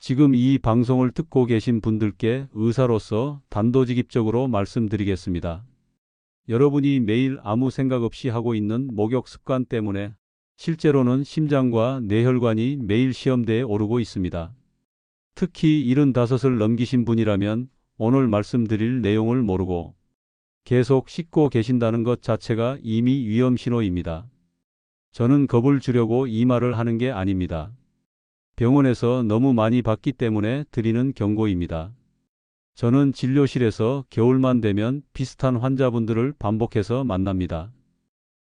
지금 이 방송을 듣고 계신 분들께 의사로서 단도직입적으로 말씀드리겠습니다. 여러분이 매일 아무 생각 없이 하고 있는 목욕 습관 때문에 실제로는 심장과 뇌혈관이 매일 시험대에 오르고 있습니다. 특히 75을 넘기신 분이라면 오늘 말씀드릴 내용을 모르고 계속 씻고 계신다는 것 자체가 이미 위험 신호입니다. 저는 겁을 주려고 이 말을 하는 게 아닙니다. 병원에서 너무 많이 봤기 때문에 드리는 경고입니다. 저는 진료실에서 겨울만 되면 비슷한 환자분들을 반복해서 만납니다.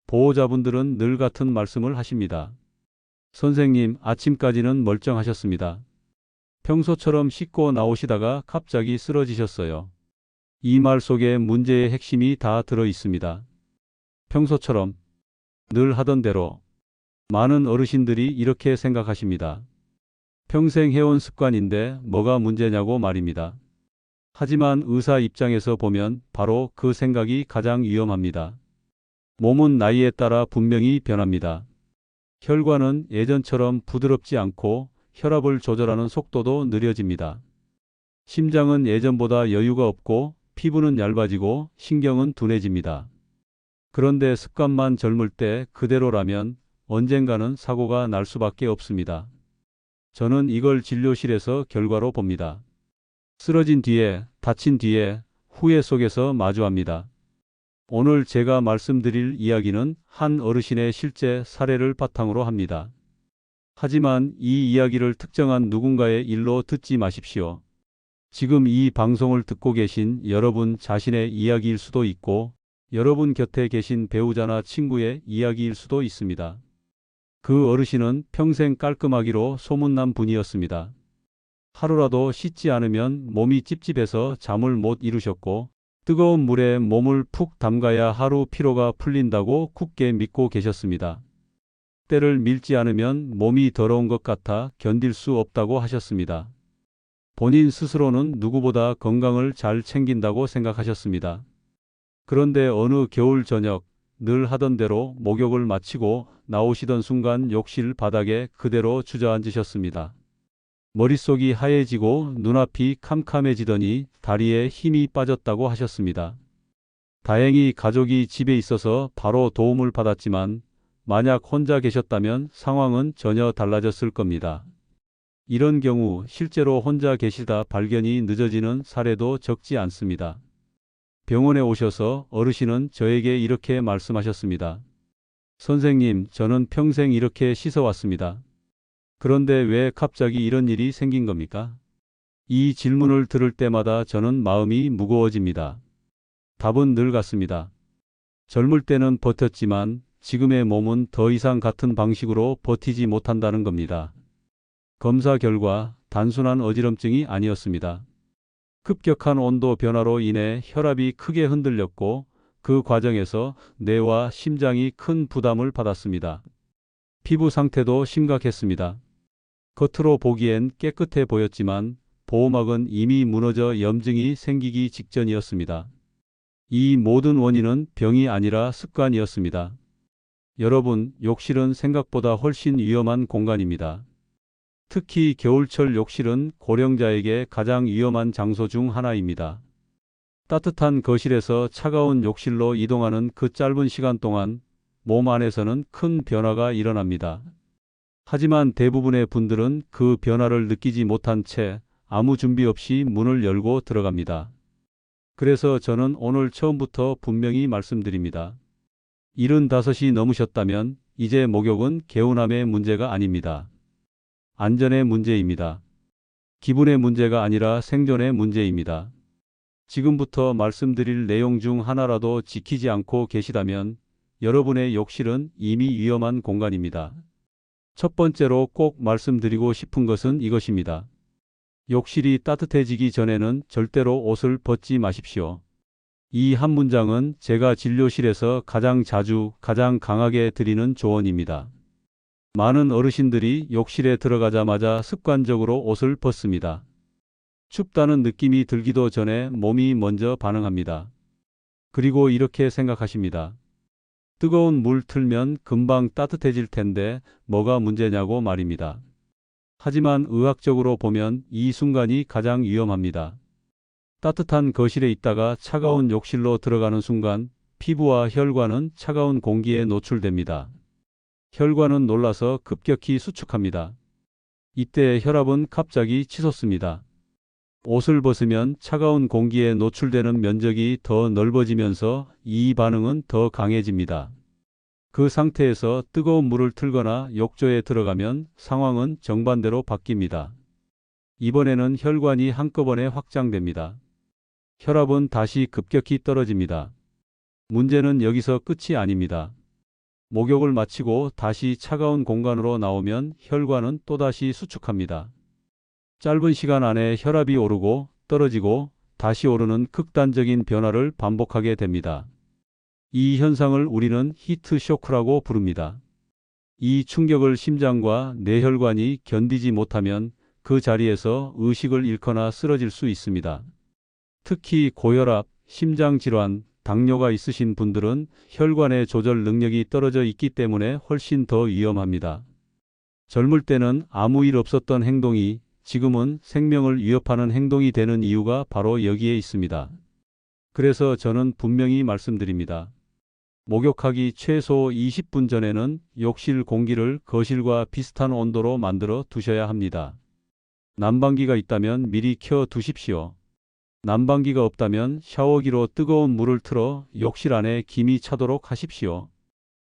보호자분들은 늘 같은 말씀을 하십니다. 선생님, 아침까지는 멀쩡하셨습니다. 평소처럼 씻고 나오시다가 갑자기 쓰러지셨어요. 이 말 속에 문제의 핵심이 다 들어 있습니다. 평소처럼, 늘 하던 대로. 많은 어르신들이 이렇게 생각하십니다. 평생 해온 습관인데 뭐가 문제냐고 말입니다. 하지만 의사 입장에서 보면 바로 그 생각이 가장 위험합니다. 몸은 나이에 따라 분명히 변합니다. 혈관은 예전처럼 부드럽지 않고 혈압을 조절하는 속도도 느려집니다. 심장은 예전보다 여유가 없고 피부는 얇아지고 신경은 둔해집니다. 그런데 습관만 젊을 때 그대로라면 언젠가는 사고가 날 수밖에 없습니다. 저는 이걸 진료실에서 결과로 봅니다. 쓰러진 뒤에, 다친 뒤에, 후회 속에서 마주합니다. 오늘 제가 말씀드릴 이야기는 한 어르신의 실제 사례를 바탕으로 합니다. 하지만 이 이야기를 특정한 누군가의 일로 듣지 마십시오. 지금 이 방송을 듣고 계신 여러분 자신의 이야기일 수도 있고, 여러분 곁에 계신 배우자나 친구의 이야기일 수도 있습니다. 그 어르신은 평생 깔끔하기로 소문난 분이었습니다. 하루라도 씻지 않으면 몸이 찝찝해서 잠을 못 이루셨고, 뜨거운 물에 몸을 푹 담가야 하루 피로가 풀린다고 굳게 믿고 계셨습니다. 때를 밀지 않으면 몸이 더러운 것 같아 견딜 수 없다고 하셨습니다. 본인 스스로는 누구보다 건강을 잘 챙긴다고 생각하셨습니다. 그런데 어느 겨울 저녁, 늘 하던 대로 목욕을 마치고 나오시던 순간 욕실 바닥에 그대로 주저앉으셨습니다. 머릿속이 하얘지고 눈앞이 캄캄해지더니 다리에 힘이 빠졌다고 하셨습니다. 다행히 가족이 집에 있어서 바로 도움을 받았지만 만약 혼자 계셨다면 상황은 전혀 달라졌을 겁니다. 이런 경우 실제로 혼자 계시다 발견이 늦어지는 사례도 적지 않습니다. 병원에 오셔서 어르신은 저에게 이렇게 말씀하셨습니다. 선생님, 저는 평생 이렇게 씻어왔습니다. 그런데 왜 갑자기 이런 일이 생긴 겁니까? 이 질문을 들을 때마다 저는 마음이 무거워집니다. 답은 늘 같습니다. 젊을 때는 버텼지만 지금의 몸은 더 이상 같은 방식으로 버티지 못한다는 겁니다. 검사 결과 단순한 어지럼증이 아니었습니다. 급격한 온도 변화로 인해 혈압이 크게 흔들렸고 그 과정에서 뇌와 심장이 큰 부담을 받았습니다. 피부 상태도 심각했습니다. 겉으로 보기엔 깨끗해 보였지만 보호막은 이미 무너져 염증이 생기기 직전이었습니다. 이 모든 원인은 병이 아니라 습관이었습니다. 여러분, 욕실은 생각보다 훨씬 위험한 공간입니다. 특히 겨울철 욕실은 고령자에게 가장 위험한 장소 중 하나입니다. 따뜻한 거실에서 차가운 욕실로 이동하는 그 짧은 시간 동안 몸 안에서는 큰 변화가 일어납니다. 하지만 대부분의 분들은 그 변화를 느끼지 못한 채 아무 준비 없이 문을 열고 들어갑니다. 그래서 저는 오늘 처음부터 분명히 말씀드립니다. 75이 넘으셨다면 이제 목욕은 개운함의 문제가 아닙니다. 안전의 문제입니다. 기분의 문제가 아니라 생존의 문제입니다. 지금부터 말씀드릴 내용 중 하나라도 지키지 않고 계시다면 여러분의 욕실은 이미 위험한 공간입니다. 첫 번째로 꼭 말씀드리고 싶은 것은 이것입니다. 욕실이 따뜻해지기 전에는 절대로 옷을 벗지 마십시오. 이 한 문장은 제가 진료실에서 가장 자주, 가장 강하게 드리는 조언입니다. 많은 어르신들이 욕실에 들어가자마자 습관적으로 옷을 벗습니다. 춥다는 느낌이 들기도 전에 몸이 먼저 반응합니다. 그리고 이렇게 생각하십니다. 뜨거운 물 틀면 금방 따뜻해질 텐데 뭐가 문제냐고 말입니다. 하지만 의학적으로 보면 이 순간이 가장 위험합니다. 따뜻한 거실에 있다가 차가운 욕실로 들어가는 순간 피부와 혈관은 차가운 공기에 노출됩니다. 혈관은 놀라서 급격히 수축합니다. 이때 혈압은 갑자기 치솟습니다. 옷을 벗으면 차가운 공기에 노출되는 면적이 더 넓어지면서 이 반응은 더 강해집니다. 그 상태에서 뜨거운 물을 틀거나 욕조에 들어가면 상황은 정반대로 바뀝니다. 이번에는 혈관이 한꺼번에 확장됩니다. 혈압은 다시 급격히 떨어집니다. 문제는 여기서 끝이 아닙니다. 목욕을 마치고 다시 차가운 공간으로 나오면 혈관은 또다시 수축합니다. 짧은 시간 안에 혈압이 오르고 떨어지고 다시 오르는 극단적인 변화를 반복하게 됩니다. 이 현상을 우리는 히트 쇼크라고 부릅니다. 이 충격을 심장과 뇌혈관이 견디지 못하면 그 자리에서 의식을 잃거나 쓰러질 수 있습니다. 특히 고혈압, 심장질환, 당뇨가 있으신 분들은 혈관의 조절 능력이 떨어져 있기 때문에 훨씬 더 위험합니다. 젊을 때는 아무 일 없었던 행동이 지금은 생명을 위협하는 행동이 되는 이유가 바로 여기에 있습니다. 그래서 저는 분명히 말씀드립니다. 목욕하기 최소 20분 전에는 욕실 공기를 거실과 비슷한 온도로 만들어 두셔야 합니다. 난방기가 있다면 미리 켜 두십시오. 난방기가 없다면 샤워기로 뜨거운 물을 틀어 욕실 안에 김이 차도록 하십시오.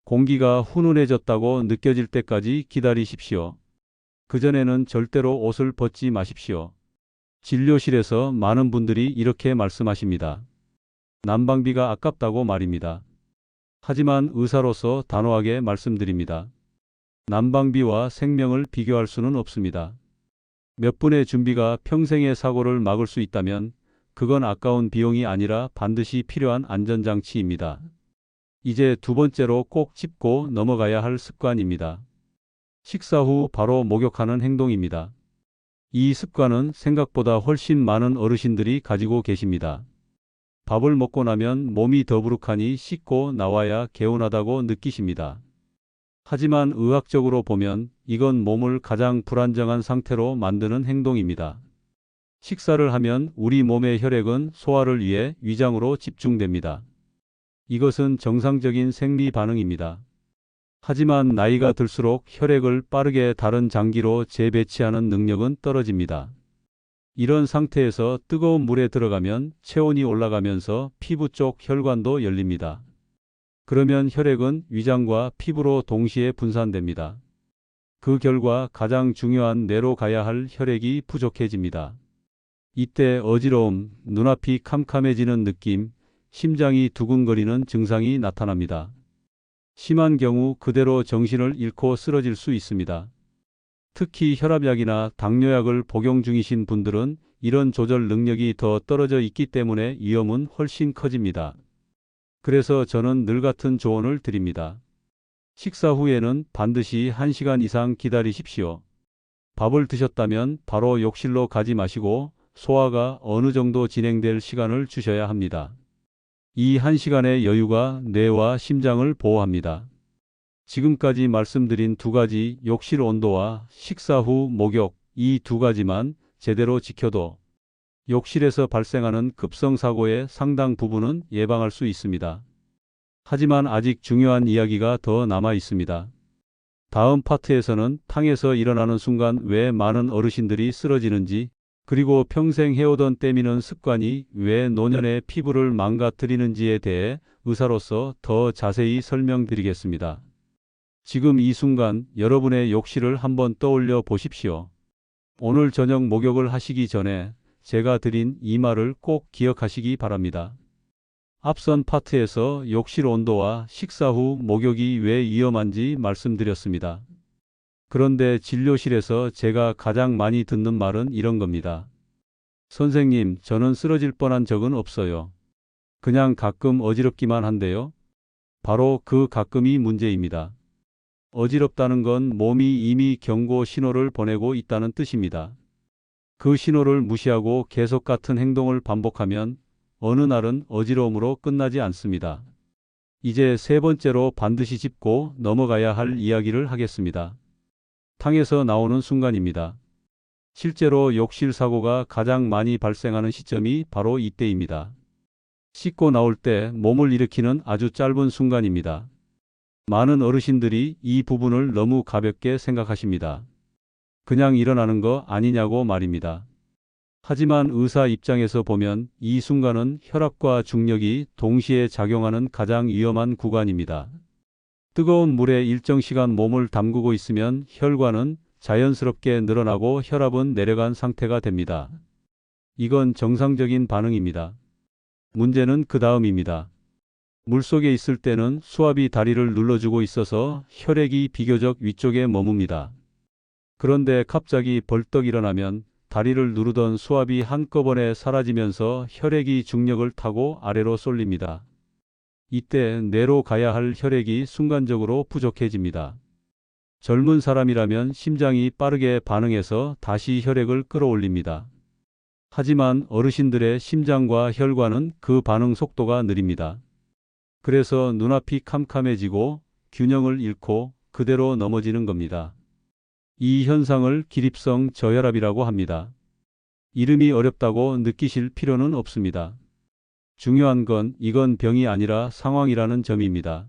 공기가 훈훈해졌다고 느껴질 때까지 기다리십시오. 그전에는 절대로 옷을 벗지 마십시오. 진료실에서 많은 분들이 이렇게 말씀하십니다. 난방비가 아깝다고 말입니다. 하지만 의사로서 단호하게 말씀드립니다. 난방비와 생명을 비교할 수는 없습니다. 몇 분의 준비가 평생의 사고를 막을 수 있다면 그건 아까운 비용이 아니라 반드시 필요한 안전장치입니다. 이제 두 번째로 꼭 짚고 넘어가야 할 습관입니다. 식사 후 바로 목욕하는 행동입니다. 이 습관은 생각보다 훨씬 많은 어르신들이 가지고 계십니다. 밥을 먹고 나면 몸이 더부룩하니 씻고 나와야 개운하다고 느끼십니다. 하지만 의학적으로 보면 이건 몸을 가장 불안정한 상태로 만드는 행동입니다. 식사를 하면 우리 몸의 혈액은 소화를 위해 위장으로 집중됩니다. 이것은 정상적인 생리 반응입니다. 하지만 나이가 들수록 혈액을 빠르게 다른 장기로 재배치하는 능력은 떨어집니다. 이런 상태에서 뜨거운 물에 들어가면 체온이 올라가면서 피부 쪽 혈관도 열립니다. 그러면 혈액은 위장과 피부로 동시에 분산됩니다. 그 결과 가장 중요한 뇌로 가야 할 혈액이 부족해집니다. 이때 어지러움, 눈앞이 캄캄해지는 느낌, 심장이 두근거리는 증상이 나타납니다. 심한 경우 그대로 정신을 잃고 쓰러질 수 있습니다. 특히 혈압약이나 당뇨약을 복용 중이신 분들은 이런 조절 능력이 더 떨어져 있기 때문에 위험은 훨씬 커집니다. 그래서 저는 늘 같은 조언을 드립니다. 식사 후에는 반드시 1시간 이상 기다리십시오. 밥을 드셨다면 바로 욕실로 가지 마시고 소화가 어느 정도 진행될 시간을 주셔야 합니다. 이 1시간의 여유가 뇌와 심장을 보호합니다. 지금까지 말씀드린 두 가지 욕실 온도와 식사 후 목욕, 이 두 가지만 제대로 지켜도 욕실에서 발생하는 급성사고의 상당 부분은 예방할 수 있습니다. 하지만 아직 중요한 이야기가 더 남아 있습니다. 다음 파트에서는 탕에서 일어나는 순간 왜 많은 어르신들이 쓰러지는지, 그리고 평생 해오던 때미는 습관이 왜 노년의 피부를 망가뜨리는지에 대해 의사로서 더 자세히 설명드리겠습니다. 지금 이 순간 여러분의 욕실을 한번 떠올려 보십시오. 오늘 저녁 목욕을 하시기 전에 제가 드린 이 말을 꼭 기억하시기 바랍니다. 앞선 파트에서 욕실 온도와 식사 후 목욕이 왜 위험한지 말씀드렸습니다. 그런데 진료실에서 제가 가장 많이 듣는 말은 이런 겁니다. 선생님, 저는 쓰러질 뻔한 적은 없어요. 그냥 가끔 어지럽기만 한데요. 바로 그 가끔이 문제입니다. 어지럽다는 건 몸이 이미 경고 신호를 보내고 있다는 뜻입니다. 그 신호를 무시하고 계속 같은 행동을 반복하면 어느 날은 어지러움으로 끝나지 않습니다. 이제 세 번째로 반드시 짚고 넘어가야 할 이야기를 하겠습니다. 탕에서 나오는 순간입니다. 실제로 욕실 사고가 가장 많이 발생하는 시점이 바로 이때입니다. 씻고 나올 때 몸을 일으키는 아주 짧은 순간입니다. 많은 어르신들이 이 부분을 너무 가볍게 생각하십니다. 그냥 일어나는 거 아니냐고 말입니다. 하지만 의사 입장에서 보면 이 순간은 혈압과 중력이 동시에 작용하는 가장 위험한 구간입니다. 뜨거운 물에 일정 시간 몸을 담그고 있으면 혈관은 자연스럽게 늘어나고 혈압은 내려간 상태가 됩니다. 이건 정상적인 반응입니다. 문제는 그 다음입니다. 물속에 있을 때는 수압이 다리를 눌러주고 있어서 혈액이 비교적 위쪽에 머뭅니다. 그런데 갑자기 벌떡 일어나면 다리를 누르던 수압이 한꺼번에 사라지면서 혈액이 중력을 타고 아래로 쏠립니다. 이때 뇌로 가야 할 혈액이 순간적으로 부족해집니다. 젊은 사람이라면 심장이 빠르게 반응해서 다시 혈액을 끌어올립니다. 하지만 어르신들의 심장과 혈관은 그 반응 속도가 느립니다. 그래서 눈앞이 캄캄해지고 균형을 잃고 그대로 넘어지는 겁니다. 이 현상을 기립성 저혈압이라고 합니다. 이름이 어렵다고 느끼실 필요는 없습니다. 중요한 건 이건 병이 아니라 상황이라는 점입니다.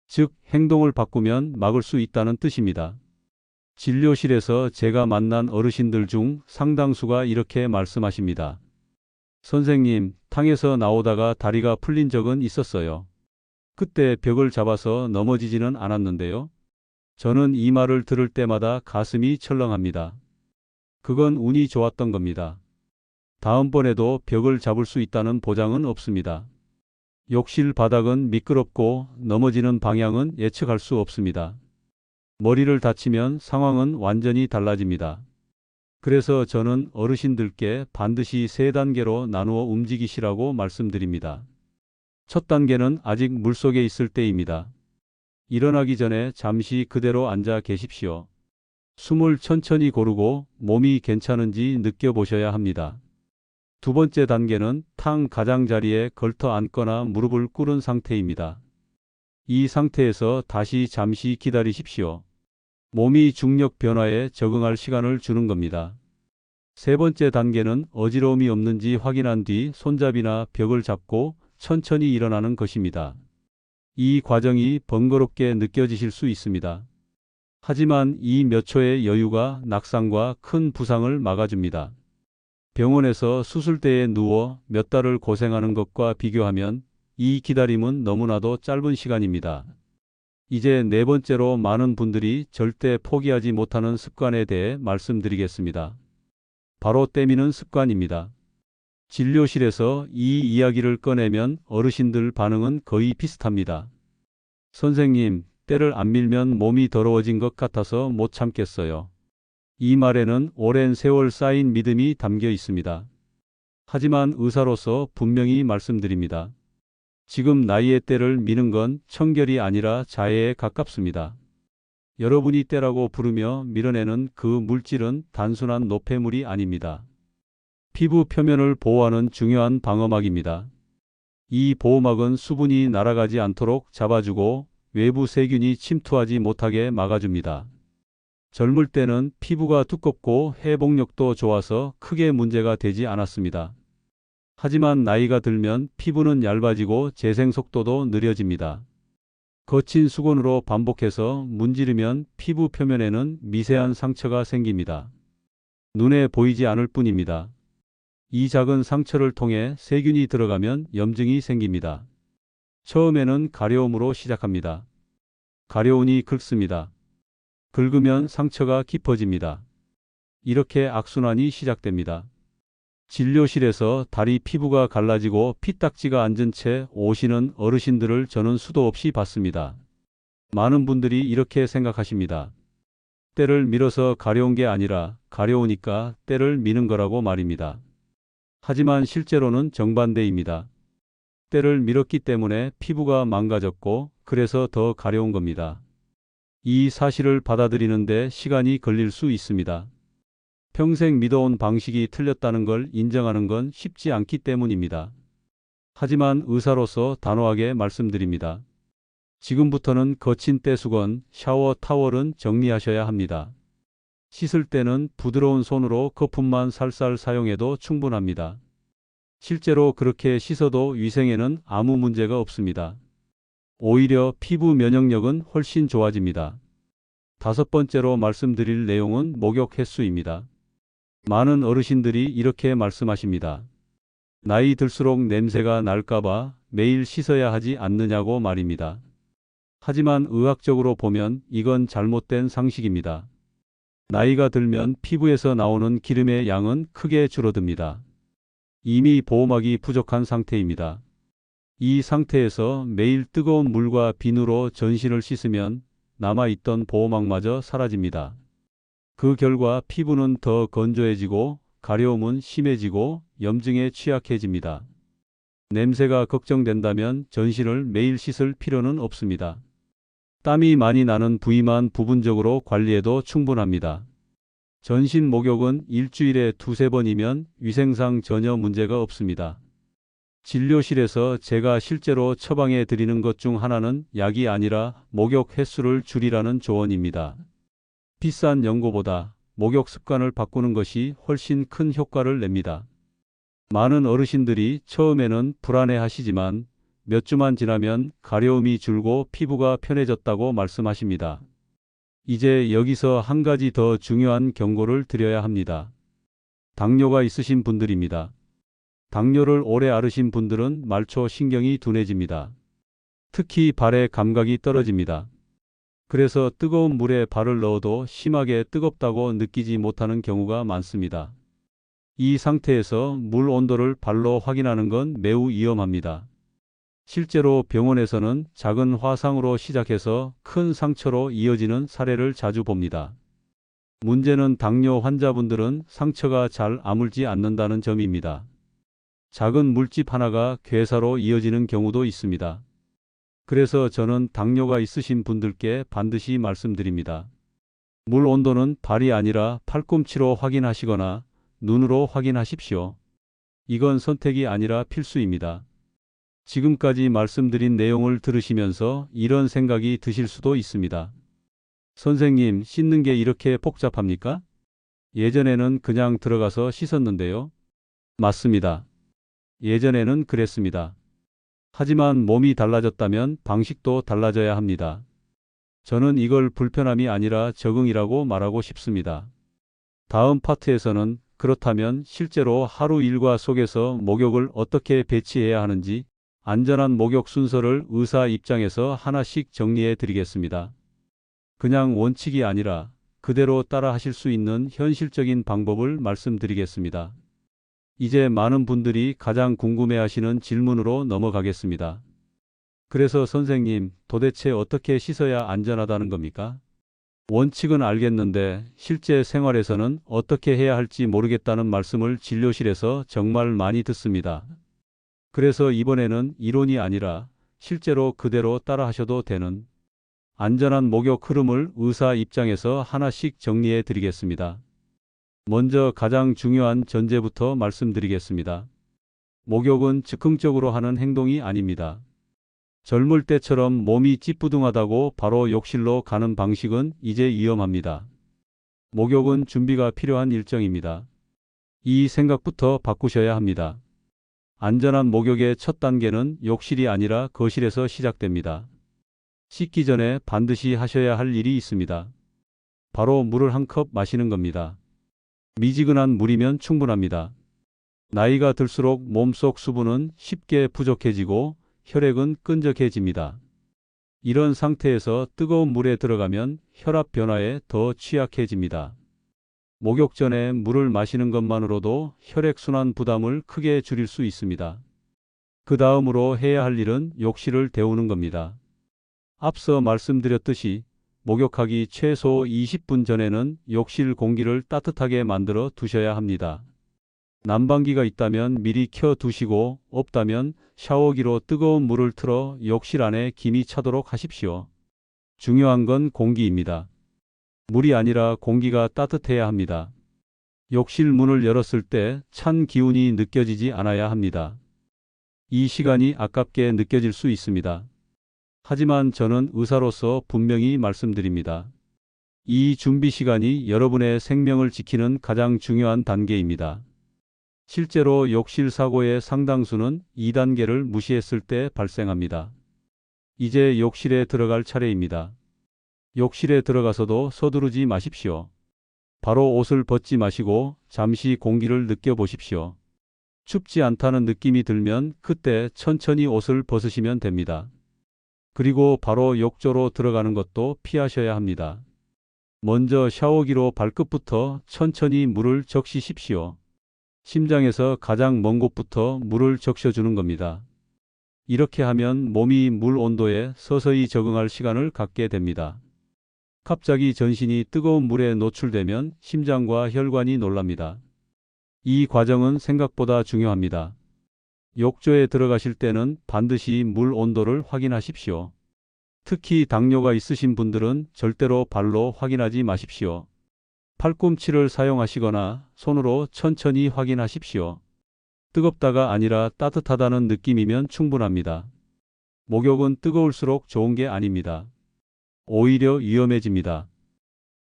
즉, 행동을 바꾸면 막을 수 있다는 뜻입니다. 진료실에서 제가 만난 어르신들 중 상당수가 이렇게 말씀하십니다. 선생님, 탕에서 나오다가 다리가 풀린 적은 있었어요. 그때 벽을 잡아서 넘어지지는 않았는데요. 저는 이 말을 들을 때마다 가슴이 철렁합니다. 그건 운이 좋았던 겁니다. 다음번에도 벽을 잡을 수 있다는 보장은 없습니다. 욕실 바닥은 미끄럽고 넘어지는 방향은 예측할 수 없습니다. 머리를 다치면 상황은 완전히 달라집니다. 그래서 저는 어르신들께 반드시 3단계로 나누어 움직이시라고 말씀드립니다. 첫 단계는 아직 물속에 있을 때입니다. 일어나기 전에 잠시 그대로 앉아 계십시오. 숨을 천천히 고르고 몸이 괜찮은지 느껴보셔야 합니다. 두 번째 단계는 탕 가장자리에 걸터 앉거나 무릎을 꿇은 상태입니다. 이 상태에서 다시 잠시 기다리십시오. 몸이 중력 변화에 적응할 시간을 주는 겁니다. 세 번째 단계는 어지러움이 없는지 확인한 뒤 손잡이나 벽을 잡고 천천히 일어나는 것입니다. 이 과정이 번거롭게 느껴지실 수 있습니다. 하지만 이 몇 초의 여유가 낙상과 큰 부상을 막아줍니다. 병원에서 수술대에 누워 몇 달을 고생하는 것과 비교하면 이 기다림은 너무나도 짧은 시간입니다. 이제 네 번째로 많은 분들이 절대 포기하지 못하는 습관에 대해 말씀드리겠습니다. 바로 떼미는 습관입니다. 진료실에서 이 이야기를 꺼내면 어르신들 반응은 거의 비슷합니다. 선생님, 때를 안 밀면 몸이 더러워진 것 같아서 못 참겠어요. 이 말에는 오랜 세월 쌓인 믿음이 담겨 있습니다. 하지만 의사로서 분명히 말씀드립니다. 지금 나이의 때를 미는 건 청결이 아니라 자해에 가깝습니다. 여러분이 때라고 부르며 밀어내는 그 물질은 단순한 노폐물이 아닙니다. 피부 표면을 보호하는 중요한 방어막입니다. 이 보호막은 수분이 날아가지 않도록 잡아주고 외부 세균이 침투하지 못하게 막아줍니다. 젊을 때는 피부가 두껍고 회복력도 좋아서 크게 문제가 되지 않았습니다. 하지만 나이가 들면 피부는 얇아지고 재생 속도도 느려집니다. 거친 수건으로 반복해서 문지르면 피부 표면에는 미세한 상처가 생깁니다. 눈에 보이지 않을 뿐입니다. 이 작은 상처를 통해 세균이 들어가면 염증이 생깁니다. 처음에는 가려움으로 시작합니다. 가려우니 긁습니다. 긁으면 상처가 깊어집니다. 이렇게 악순환이 시작됩니다. 진료실에서 다리 피부가 갈라지고 피딱지가 앉은 채 오시는 어르신들을 저는 수도 없이 봤습니다. 많은 분들이 이렇게 생각하십니다. 때를 밀어서 가려운 게 아니라 가려우니까 때를 미는 거라고 말입니다. 하지만 실제로는 정반대입니다. 때를 밀었기 때문에 피부가 망가졌고 그래서 더 가려운 겁니다. 이 사실을 받아들이는데 시간이 걸릴 수 있습니다. 평생 믿어온 방식이 틀렸다는 걸 인정하는 건 쉽지 않기 때문입니다. 하지만 의사로서 단호하게 말씀드립니다. 지금부터는 거친 때수건, 샤워 타월은 정리하셔야 합니다. 씻을 때는 부드러운 손으로 거품만 살살 사용해도 충분합니다. 실제로 그렇게 씻어도 위생에는 아무 문제가 없습니다. 오히려 피부 면역력은 훨씬 좋아집니다. 다섯 번째로 말씀드릴 내용은 목욕 횟수입니다. 많은 어르신들이 이렇게 말씀하십니다. 나이 들수록 냄새가 날까봐 매일 씻어야 하지 않느냐고 말입니다. 하지만 의학적으로 보면 이건 잘못된 상식입니다. 나이가 들면 피부에서 나오는 기름의 양은 크게 줄어듭니다. 이미 보호막이 부족한 상태입니다. 이 상태에서 매일 뜨거운 물과 비누로 전신을 씻으면 남아있던 보호막마저 사라집니다. 그 결과 피부는 더 건조해지고 가려움은 심해지고 염증에 취약해집니다. 냄새가 걱정된다면 전신을 매일 씻을 필요는 없습니다. 땀이 많이 나는 부위만 부분적으로 관리해도 충분합니다. 전신 목욕은 일주일에 두세 번이면 위생상 전혀 문제가 없습니다. 진료실에서 제가 실제로 처방해 드리는 것 중 하나는 약이 아니라 목욕 횟수를 줄이라는 조언입니다. 비싼 연고보다 목욕 습관을 바꾸는 것이 훨씬 큰 효과를 냅니다. 많은 어르신들이 처음에는 불안해 하시지만 몇 주만 지나면 가려움이 줄고 피부가 편해졌다고 말씀하십니다. 이제 여기서 한 가지 더 중요한 경고를 드려야 합니다. 당뇨가 있으신 분들입니다. 당뇨를 오래 앓으신 분들은 말초 신경이 둔해집니다. 특히 발의 감각이 떨어집니다. 그래서 뜨거운 물에 발을 넣어도 심하게 뜨겁다고 느끼지 못하는 경우가 많습니다. 이 상태에서 물 온도를 발로 확인하는 건 매우 위험합니다. 실제로 병원에서는 작은 화상으로 시작해서 큰 상처로 이어지는 사례를 자주 봅니다. 문제는 당뇨 환자분들은 상처가 잘 아물지 않는다는 점입니다. 작은 물집 하나가 괴사로 이어지는 경우도 있습니다. 그래서 저는 당뇨가 있으신 분들께 반드시 말씀드립니다. 물 온도는 발이 아니라 팔꿈치로 확인하시거나 눈으로 확인하십시오. 이건 선택이 아니라 필수입니다. 지금까지 말씀드린 내용을 들으시면서 이런 생각이 드실 수도 있습니다. 선생님, 씻는 게 이렇게 복잡합니까? 예전에는 그냥 들어가서 씻었는데요. 맞습니다. 예전에는 그랬습니다. 하지만 몸이 달라졌다면 방식도 달라져야 합니다. 저는 이걸 불편함이 아니라 적응이라고 말하고 싶습니다. 다음 파트에서는 그렇다면 실제로 하루 일과 속에서 목욕을 어떻게 배치해야 하는지 안전한 목욕 순서를 의사 입장에서 하나씩 정리해 드리겠습니다. 그냥 원칙이 아니라 그대로 따라 하실 수 있는 현실적인 방법을 말씀드리겠습니다. 이제 많은 분들이 가장 궁금해하시는 질문으로 넘어가겠습니다. 그래서 선생님, 도대체 어떻게 씻어야 안전하다는 겁니까? 원칙은 알겠는데 실제 생활에서는 어떻게 해야 할지 모르겠다는 말씀을 진료실에서 정말 많이 듣습니다. 그래서 이번에는 이론이 아니라 실제로 그대로 따라 하셔도 되는 안전한 목욕 흐름을 의사 입장에서 하나씩 정리해 드리겠습니다. 먼저 가장 중요한 전제부터 말씀드리겠습니다. 목욕은 즉흥적으로 하는 행동이 아닙니다. 젊을 때처럼 몸이 찌뿌둥하다고 바로 욕실로 가는 방식은 이제 위험합니다. 목욕은 준비가 필요한 일정입니다. 이 생각부터 바꾸셔야 합니다. 안전한 목욕의 첫 단계는 욕실이 아니라 거실에서 시작됩니다. 씻기 전에 반드시 하셔야 할 일이 있습니다. 바로 물을 한 컵 마시는 겁니다. 미지근한 물이면 충분합니다. 나이가 들수록 몸속 수분은 쉽게 부족해지고 혈액은 끈적해집니다. 이런 상태에서 뜨거운 물에 들어가면 혈압 변화에 더 취약해집니다. 목욕 전에 물을 마시는 것만으로도 혈액순환 부담을 크게 줄일 수 있습니다. 그 다음으로 해야 할 일은 욕실을 데우는 겁니다. 앞서 말씀드렸듯이 목욕하기 최소 20분 전에는 욕실 공기를 따뜻하게 만들어 두셔야 합니다. 난방기가 있다면 미리 켜 두시고 없다면 샤워기로 뜨거운 물을 틀어 욕실 안에 김이 차도록 하십시오. 중요한 건 공기입니다. 물이 아니라 공기가 따뜻해야 합니다. 욕실 문을 열었을 때 찬 기운이 느껴지지 않아야 합니다. 이 시간이 아깝게 느껴질 수 있습니다. 하지만 저는 의사로서 분명히 말씀드립니다. 이 준비 시간이 여러분의 생명을 지키는 가장 중요한 단계입니다. 실제로 욕실 사고의 상당수는 2단계를 무시했을 때 발생합니다. 이제 욕실에 들어갈 차례입니다. 욕실에 들어가서도 서두르지 마십시오. 바로 옷을 벗지 마시고 잠시 공기를 느껴보십시오. 춥지 않다는 느낌이 들면 그때 천천히 옷을 벗으시면 됩니다. 그리고 바로 욕조로 들어가는 것도 피하셔야 합니다. 먼저 샤워기로 발끝부터 천천히 물을 적시십시오. 심장에서 가장 먼 곳부터 물을 적셔주는 겁니다. 이렇게 하면 몸이 물 온도에 서서히 적응할 시간을 갖게 됩니다. 갑자기 전신이 뜨거운 물에 노출되면 심장과 혈관이 놀랍니다. 이 과정은 생각보다 중요합니다. 욕조에 들어가실 때는 반드시 물 온도를 확인하십시오. 특히 당뇨가 있으신 분들은 절대로 발로 확인하지 마십시오. 팔꿈치를 사용하시거나 손으로 천천히 확인하십시오. 뜨겁다가 아니라 따뜻하다는 느낌이면 충분합니다. 목욕은 뜨거울수록 좋은 게 아닙니다. 오히려 위험해집니다.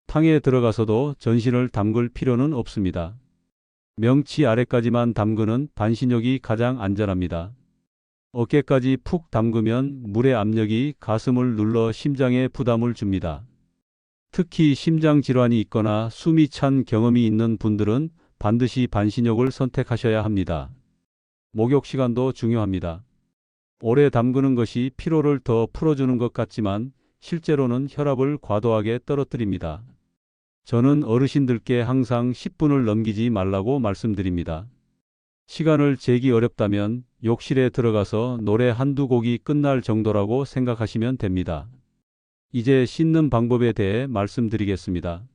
탕에 들어가서도 전신을 담글 필요는 없습니다. 명치 아래까지만 담그는 반신욕이 가장 안전합니다. 어깨까지 푹 담그면 물의 압력이 가슴을 눌러 심장에 부담을 줍니다. 특히 심장 질환이 있거나 숨이 찬 경험이 있는 분들은 반드시 반신욕을 선택하셔야 합니다. 목욕 시간도 중요합니다. 오래 담그는 것이 피로를 더 풀어주는 것 같지만 실제로는 혈압을 과도하게 떨어뜨립니다. 저는 어르신들께 항상 10분을 넘기지 말라고 말씀드립니다. 시간을 재기 어렵다면 욕실에 들어가서 노래 한두 곡이 끝날 정도라고 생각하시면 됩니다. 이제 씻는 방법에 대해 말씀드리겠습니다.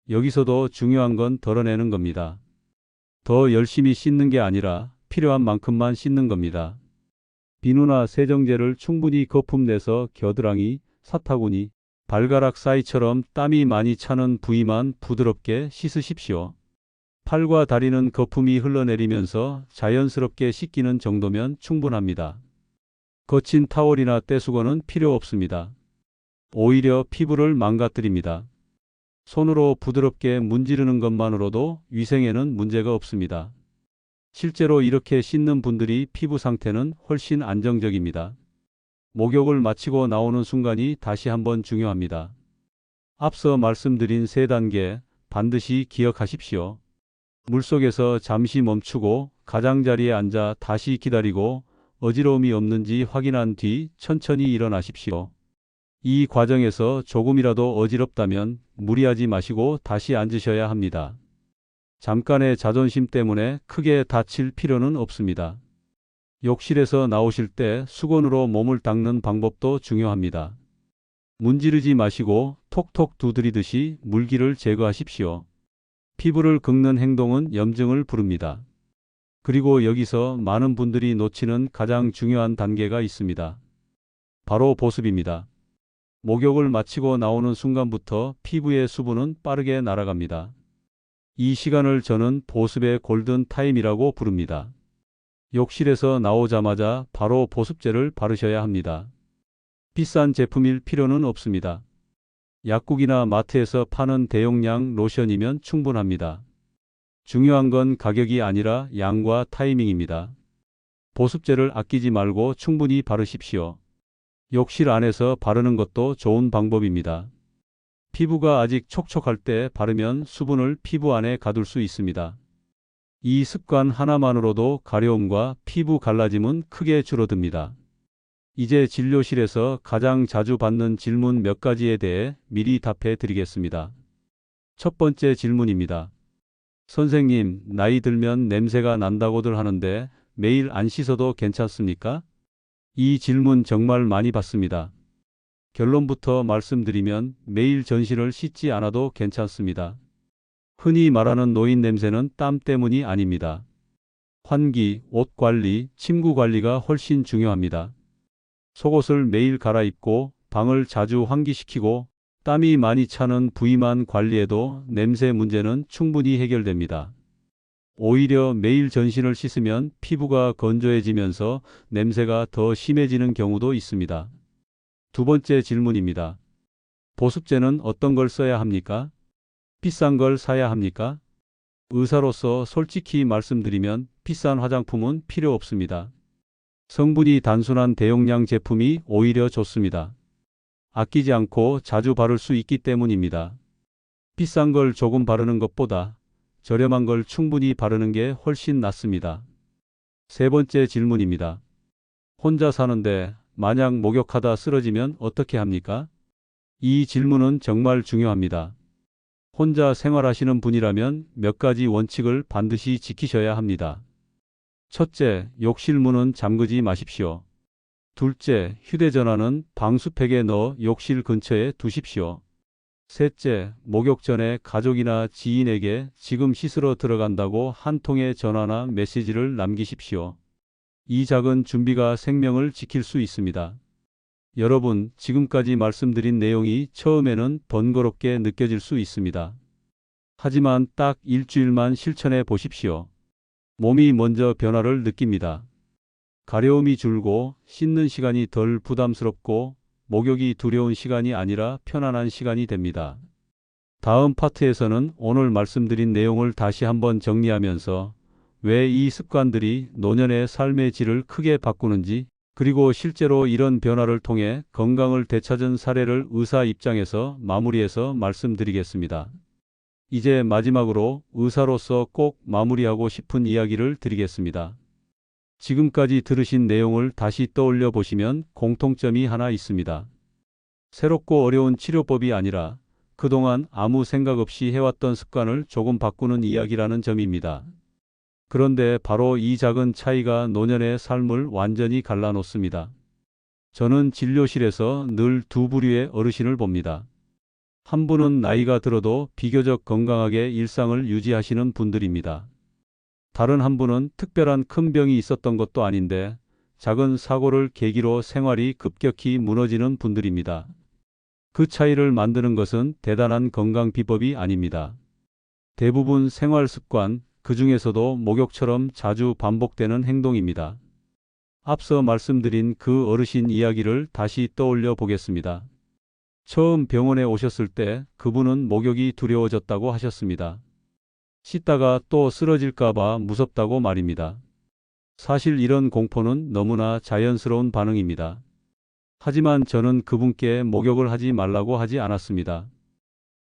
여기서도 중요한 건 덜어내는 겁니다. 더 열심히 씻는 게 아니라 필요한 만큼만 씻는 겁니다. 비누나 세정제를 충분히 거품 내서 겨드랑이, 사타구니, 발가락 사이처럼 땀이 많이 차는 부위만 부드럽게 씻으십시오. 팔과 다리는 거품이 흘러내리면서 자연스럽게 씻기는 정도면 충분합니다. 거친 타월이나 떼수건은 필요 없습니다. 오히려 피부를 망가뜨립니다. 손으로 부드럽게 문지르는 것만으로도 위생에는 문제가 없습니다. 실제로 이렇게 씻는 분들이 피부 상태는 훨씬 안정적입니다. 목욕을 마치고 나오는 순간이 다시 한번 중요합니다. 앞서 말씀드린 3단계 반드시 기억하십시오. 물속에서 잠시 멈추고 가장자리에 앉아 다시 기다리고 어지러움이 없는지 확인한 뒤 천천히 일어나십시오. 이 과정에서 조금이라도 어지럽다면 무리하지 마시고 다시 앉으셔야 합니다. 잠깐의 자존심 때문에 크게 다칠 필요는 없습니다. 욕실에서 나오실 때 수건으로 몸을 닦는 방법도 중요합니다. 문지르지 마시고 톡톡 두드리듯이 물기를 제거하십시오. 피부를 긁는 행동은 염증을 부릅니다. 그리고 여기서 많은 분들이 놓치는 가장 중요한 단계가 있습니다. 바로 보습입니다. 목욕을 마치고 나오는 순간부터 피부의 수분은 빠르게 날아갑니다. 이 시간을 저는 보습의 골든 타임이라고 부릅니다. 욕실에서 나오자마자 바로 보습제를 바르셔야 합니다. 비싼 제품일 필요는 없습니다. 약국이나 마트에서 파는 대용량 로션이면 충분합니다. 중요한 건 가격이 아니라 양과 타이밍입니다. 보습제를 아끼지 말고 충분히 바르십시오. 욕실 안에서 바르는 것도 좋은 방법입니다. 피부가 아직 촉촉할 때 바르면 수분을 피부 안에 가둘 수 있습니다. 이 습관 하나만으로도 가려움과 피부 갈라짐은 크게 줄어듭니다. 이제 진료실에서 가장 자주 받는 질문 몇 가지에 대해 미리 답해 드리겠습니다. 첫 번째 질문입니다. 선생님, 나이 들면 냄새가 난다고들 하는데 매일 안 씻어도 괜찮습니까? 이 질문 정말 많이 받습니다. 결론부터 말씀드리면 매일 전신을 씻지 않아도 괜찮습니다. 흔히 말하는 노인 냄새는 땀 때문이 아닙니다. 환기, 옷 관리, 침구 관리가 훨씬 중요합니다. 속옷을 매일 갈아입고 방을 자주 환기시키고 땀이 많이 차는 부위만 관리해도 냄새 문제는 충분히 해결됩니다. 오히려 매일 전신을 씻으면 피부가 건조해지면서 냄새가 더 심해지는 경우도 있습니다. 두 번째 질문입니다. 보습제는 어떤 걸 써야 합니까? 비싼 걸 사야 합니까? 의사로서 솔직히 말씀드리면 비싼 화장품은 필요 없습니다. 성분이 단순한 대용량 제품이 오히려 좋습니다. 아끼지 않고 자주 바를 수 있기 때문입니다. 비싼 걸 조금 바르는 것보다 저렴한 걸 충분히 바르는 게 훨씬 낫습니다. 세 번째 질문입니다. 혼자 사는데 만약 목욕하다 쓰러지면 어떻게 합니까? 이 질문은 정말 중요합니다. 혼자 생활하시는 분이라면 몇 가지 원칙을 반드시 지키셔야 합니다. 첫째, 욕실 문은 잠그지 마십시오. 둘째, 휴대전화는 방수팩에 넣어 욕실 근처에 두십시오. 셋째, 목욕 전에 가족이나 지인에게 지금 씻으러 들어간다고 한 통의 전화나 메시지를 남기십시오. 이 작은 준비가 생명을 지킬 수 있습니다. 여러분, 지금까지 말씀드린 내용이 처음에는 번거롭게 느껴질 수 있습니다. 하지만 딱 일주일만 실천해 보십시오. 몸이 먼저 변화를 느낍니다. 가려움이 줄고 씻는 시간이 덜 부담스럽고 목욕이 두려운 시간이 아니라 편안한 시간이 됩니다. 다음 파트에서는 오늘 말씀드린 내용을 다시 한번 정리하면서 왜 이 습관들이 노년의 삶의 질을 크게 바꾸는지, 그리고 실제로 이런 변화를 통해 건강을 되찾은 사례를 의사 입장에서 마무리해서 말씀드리겠습니다. 이제 마지막으로 의사로서 꼭 마무리하고 싶은 이야기를 드리겠습니다. 지금까지 들으신 내용을 다시 떠올려 보시면 공통점이 하나 있습니다. 새롭고 어려운 치료법이 아니라 그동안 아무 생각 없이 해왔던 습관을 조금 바꾸는 이야기라는 점입니다. 그런데 바로 이 작은 차이가 노년의 삶을 완전히 갈라놓습니다. 저는 진료실에서 늘 두 부류의 어르신을 봅니다. 한 분은 나이가 들어도 비교적 건강하게 일상을 유지하시는 분들입니다. 다른 한 분은 특별한 큰 병이 있었던 것도 아닌데 작은 사고를 계기로 생활이 급격히 무너지는 분들입니다. 그 차이를 만드는 것은 대단한 건강 비법이 아닙니다. 대부분 생활 습관, 그 중에서도 목욕처럼 자주 반복되는 행동입니다. 앞서 말씀드린 그 어르신 이야기를 다시 떠올려 보겠습니다. 처음 병원에 오셨을 때 그분은 목욕이 두려워졌다고 하셨습니다. 씻다가 또 쓰러질까봐 무섭다고 말입니다. 사실 이런 공포는 너무나 자연스러운 반응입니다. 하지만 저는 그분께 목욕을 하지 말라고 하지 않았습니다.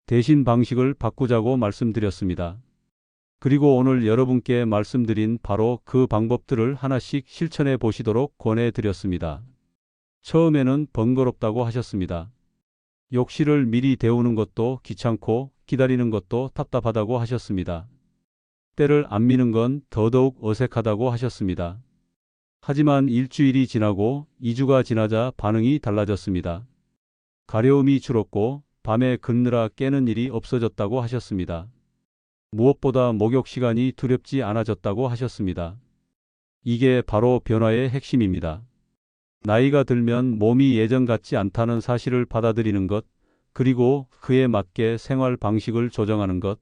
대신 방식을 바꾸자고 말씀드렸습니다. 그리고 오늘 여러분께 말씀드린 바로 그 방법들을 하나씩 실천해 보시도록 권해드렸습니다. 처음에는 번거롭다고 하셨습니다. 욕실을 미리 데우는 것도 귀찮고 기다리는 것도 답답하다고 하셨습니다. 때를 안 미는 건 더더욱 어색하다고 하셨습니다. 하지만 일주일이 지나고 2주가 지나자 반응이 달라졌습니다. 가려움이 줄었고 밤에 긁느라 깨는 일이 없어졌다고 하셨습니다. 무엇보다 목욕 시간이 두렵지 않아졌다고 하셨습니다. 이게 바로 변화의 핵심입니다. 나이가 들면 몸이 예전 같지 않다는 사실을 받아들이는 것, 그리고 그에 맞게 생활 방식을 조정하는 것.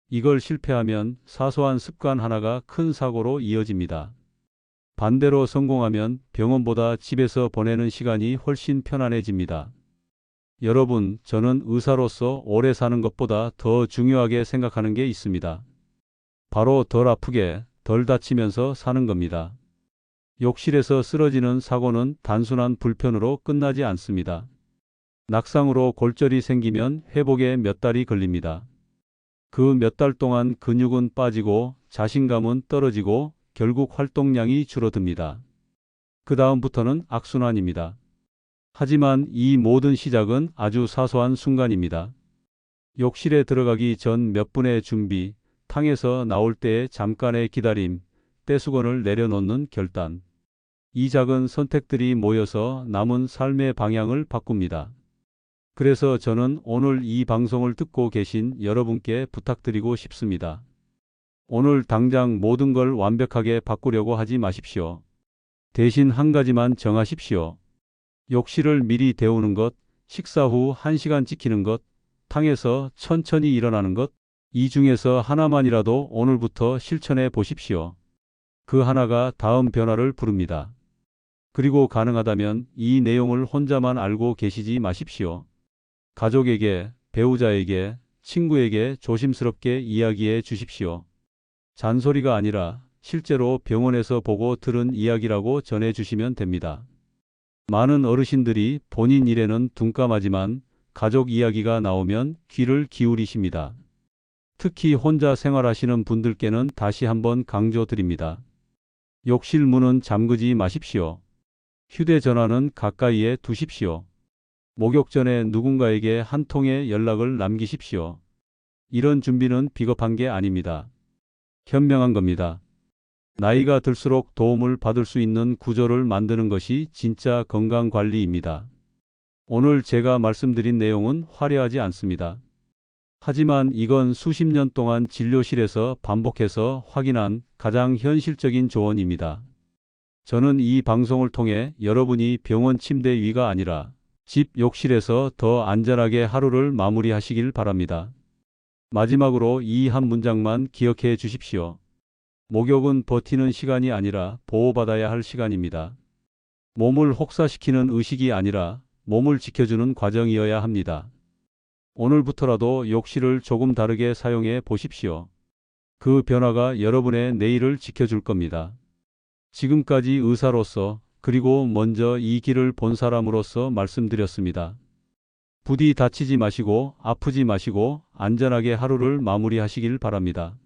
이걸 실패하면 사소한 습관 하나가 큰 사고로 이어집니다. 반대로 성공하면 병원보다 집에서 보내는 시간이 훨씬 편안해집니다. 여러분, 저는 의사로서 오래 사는 것보다 더 중요하게 생각하는 게 있습니다. 바로 덜 아프게, 덜 다치면서 사는 겁니다. 욕실에서 쓰러지는 사고는 단순한 불편으로 끝나지 않습니다. 낙상으로 골절이 생기면 회복에 몇 달이 걸립니다. 그 몇 달 동안 근육은 빠지고 자신감은 떨어지고 결국 활동량이 줄어듭니다. 그 다음부터는 악순환입니다. 하지만 이 모든 시작은 아주 사소한 순간입니다. 욕실에 들어가기 전 몇 분의 준비, 탕에서 나올 때의 잠깐의 기다림, 떼수건을 내려놓는 결단. 이 작은 선택들이 모여서 남은 삶의 방향을 바꿉니다. 그래서 저는 오늘 이 방송을 듣고 계신 여러분께 부탁드리고 싶습니다. 오늘 당장 모든 걸 완벽하게 바꾸려고 하지 마십시오. 대신 한 가지만 정하십시오. 욕실을 미리 데우는 것, 식사 후 1시간 지키는 것, 탕에서 천천히 일어나는 것, 이 중에서 하나만이라도 오늘부터 실천해 보십시오. 그 하나가 다음 변화를 부릅니다. 그리고 가능하다면 이 내용을 혼자만 알고 계시지 마십시오. 가족에게, 배우자에게, 친구에게 조심스럽게 이야기해 주십시오. 잔소리가 아니라 실제로 병원에서 보고 들은 이야기라고 전해 주시면 됩니다. 많은 어르신들이 본인 일에는 둔감하지만 가족 이야기가 나오면 귀를 기울이십니다. 특히 혼자 생활하시는 분들께는 다시 한번 강조드립니다. 욕실 문은 잠그지 마십시오. 휴대전화는 가까이에 두십시오. 목욕 전에 누군가에게 한 통의 연락을 남기십시오. 이런 준비는 비겁한 게 아닙니다. 현명한 겁니다. 나이가 들수록 도움을 받을 수 있는 구조를 만드는 것이 진짜 건강관리입니다. 오늘 제가 말씀드린 내용은 화려하지 않습니다. 하지만 이건 수십 년 동안 진료실에서 반복해서 확인한 가장 현실적인 조언입니다. 저는 이 방송을 통해 여러분이 병원 침대 위가 아니라 집 욕실에서 더 안전하게 하루를 마무리하시길 바랍니다. 마지막으로 이 한 문장만 기억해 주십시오. 목욕은 버티는 시간이 아니라 보호받아야 할 시간입니다. 몸을 혹사시키는 의식이 아니라 몸을 지켜주는 과정이어야 합니다. 오늘부터라도 욕실을 조금 다르게 사용해 보십시오. 그 변화가 여러분의 내일을 지켜줄 겁니다. 지금까지 의사로서 그리고 먼저 이 길을 본 사람으로서 말씀드렸습니다. 부디 다치지 마시고 아프지 마시고 안전하게 하루를 마무리하시길 바랍니다.